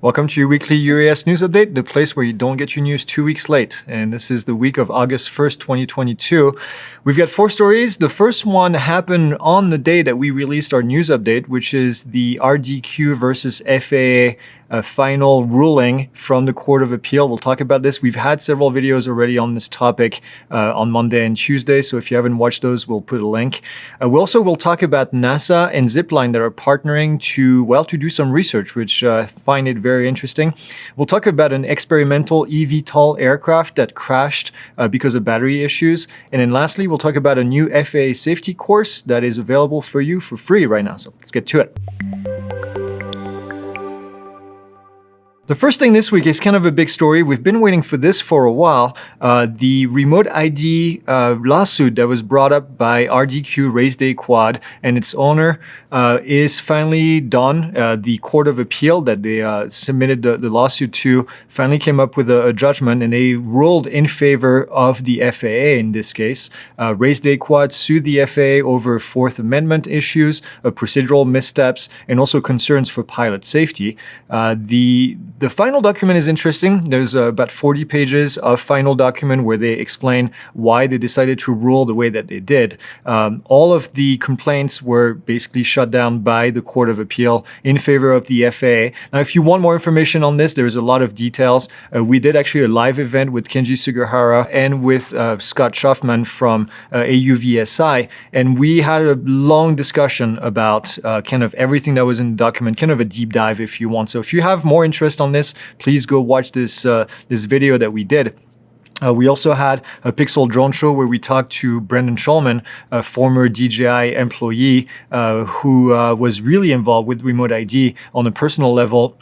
Welcome to your weekly UAS news update, the place where you don't get your news 2 weeks late. And this is the week of August 1st, 2022. We've got 4 stories. The first one happened on the day that we released our news update, which is the RDQ versus FAA final ruling from the Court of Appeal. We'll talk about this. We've had several videos already on this topic on Monday and Tuesday. So if you haven't watched those, we'll put a link. We also will talk about NASA and Zipline that are partnering to do some research, which find it very interesting. We'll talk about an experimental eVTOL aircraft that crashed because of battery issues. And then lastly, we'll talk about a new FAA safety course that is available for you for free right now. So let's get to it. The first thing this week is kind of a big story. We've been waiting for this for a while. The remote ID lawsuit that was brought up by RDQ Raised A Quad and its owner is finally done. The Court of Appeal that they submitted the lawsuit to finally came up with a judgment, and they ruled in favor of the FAA in this case. Raised A Quad sued the FAA over Fourth Amendment issues, procedural missteps, and also concerns for pilot safety. The final document is interesting. There's about 40 pages of final document where they explain why they decided to rule the way that they did. All of the complaints were basically shut down by the Court of Appeal in favor of the FAA. Now, if you want more information on this, there's a lot of details. We did actually a live event with Kenji Sugihara and with Scott Schaffman from AUVSI, and we had a long discussion about kind of everything that was in the document, kind of a deep dive if you want. So if you have more interest on this, please go watch this video that we did. We also had a Pixel Drone Show where we talked to Brendan Schulman, a former DJI employee who was really involved with remote ID on a personal level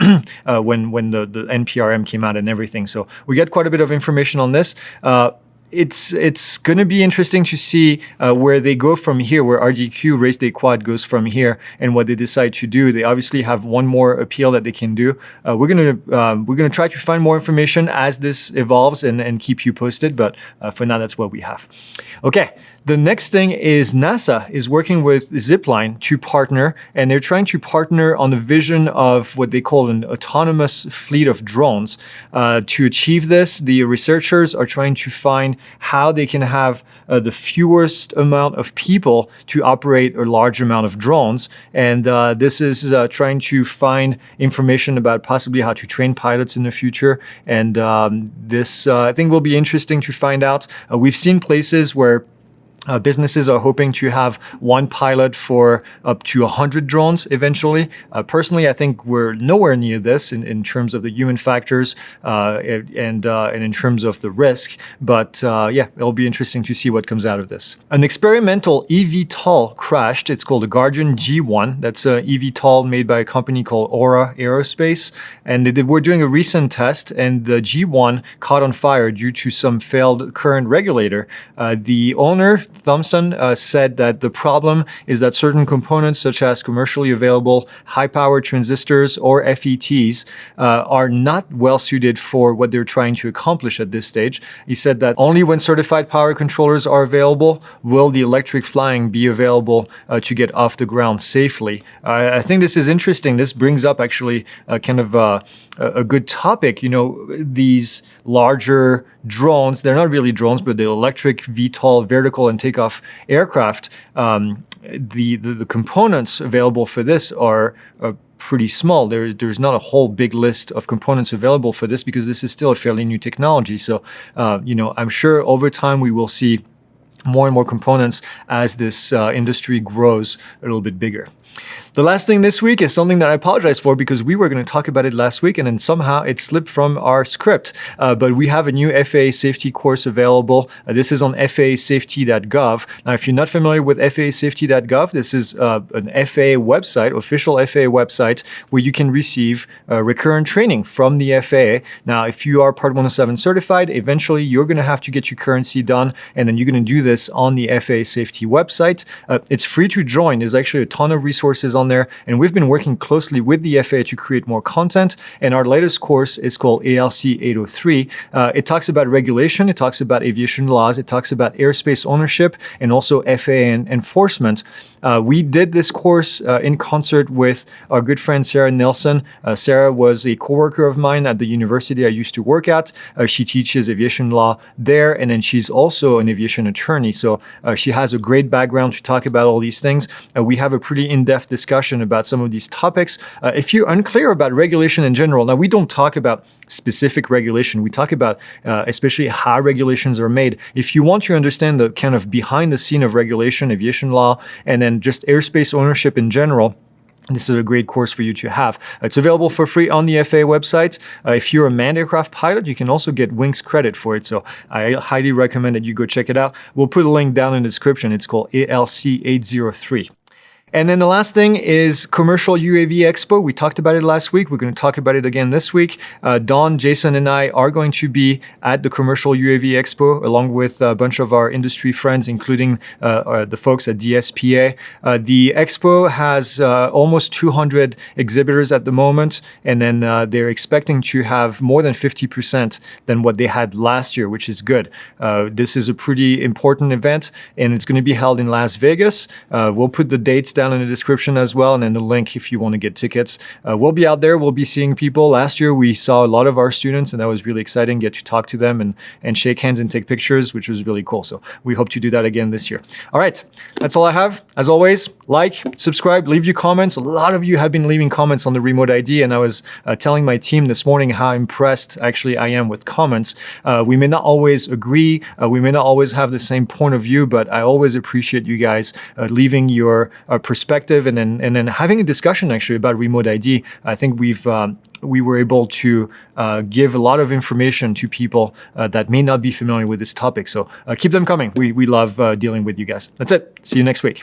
when the NPRM came out and everything. So we got quite a bit of information on this. It's going to be interesting to see where they go from here, where RDQ Raised A Quad goes from here, and what they decide to do. They obviously have one more appeal that they can do. We're gonna try to find more information as this evolves and keep you posted. But for now, that's what we have. Okay. The next thing is NASA is working with Zipline to partner, and they're trying to partner on the vision of what they call an autonomous fleet of drones. To achieve this, the researchers are trying to find how they can have the fewest amount of people to operate a large amount of drones. And this is trying to find information about possibly how to train pilots in the future. And this, I think, will be interesting to find out. We've seen places where businesses are hoping to have one pilot for up to 100 drones eventually. Personally, I think we're nowhere near this in terms of the human factors and in terms of the risk. But yeah, it'll be interesting to see what comes out of this. An experimental eVTOL crashed. It's called the Guardian G1. That's an eVTOL made by a company called Aura Aerospace. And they were doing a recent test, and the G1 caught on fire due to some failed current regulator. The owner, Thompson, said that the problem is that certain components, such as commercially available high-power transistors or FETs, are not well suited for what they're trying to accomplish at this stage. He said that only when certified power controllers are available will the electric flying be available to get off the ground safely. I think this is interesting. This brings up actually kind of a good topic. You know, these larger drones, they're not really drones, but the electric VTOL, vertical and takeoff aircraft, the components available for this are pretty small. There's not a whole big list of components available for this because this is still a fairly new technology. So, you know, I'm sure over time we will see more and more components as this industry grows a little bit bigger. The last thing this week is something that I apologize for because we were going to talk about it last week and then somehow it slipped from our script. But we have a new FAA safety course available. This is on FAASafety.gov. Now, if you're not familiar with FAASafety.gov, this is an FAA website, official FAA website, where you can receive recurrent training from the FAA. Now, if you are Part 107 certified, eventually you're going to have to get your currency done, and then you're going to do this on the FAA Safety website. It's free to join. There's actually a ton of resources resources on there, and we've been working closely with the FAA to create more content. And our latest course is called ALC 803. It talks about regulation, it talks about aviation laws, it talks about airspace ownership, and also FAA enforcement. We did this course in concert with our good friend Sarah Nelson. Sarah was a coworker of mine at the university I used to work at. She teaches aviation law there, and then she's also an aviation attorney. So she has a great background to talk about all these things. We have a pretty in-depth discussion about some of these topics. If you're unclear about regulation in general, now we don't talk about specific regulation. We talk about especially how regulations are made. If you want to understand the kind of behind the scene of regulation, aviation law, and then just airspace ownership in general, this is a great course for you to have. It's available for free on the FAA website. If you're a manned aircraft pilot, you can also get Wings credit for it. So I highly recommend that you go check it out. We'll put a link down in the description. It's called ALC 803. And then the last thing is Commercial UAV Expo. We talked about it last week. We're going to talk about it again this week. Don, Jason, and I are going to be at the Commercial UAV Expo along with a bunch of our industry friends, including the folks at DSPA. The expo has almost 200 exhibitors at the moment, and then they're expecting to have more than 50% than what they had last year, which is good. This is a pretty important event, and it's going to be held in Las Vegas. We'll put the dates down in the description as well, and then the link if you want to get tickets. We'll be out there. We'll be seeing people. Last year, we saw a lot of our students, and that was really exciting. Get to talk to them and shake hands and take pictures, which was really cool. So we hope to do that again this year. All right, that's all I have. As always, like, subscribe, leave your comments. A lot of you have been leaving comments on the remote ID, and I was telling my team this morning how impressed actually I am with comments. We may not always agree. We may not always have the same point of view, but I always appreciate you guys leaving your perspective and then having a discussion actually about remote ID. I think we were able to give a lot of information to people that may not be familiar with this topic. So keep them coming. We love dealing with you guys. That's it. See you next week.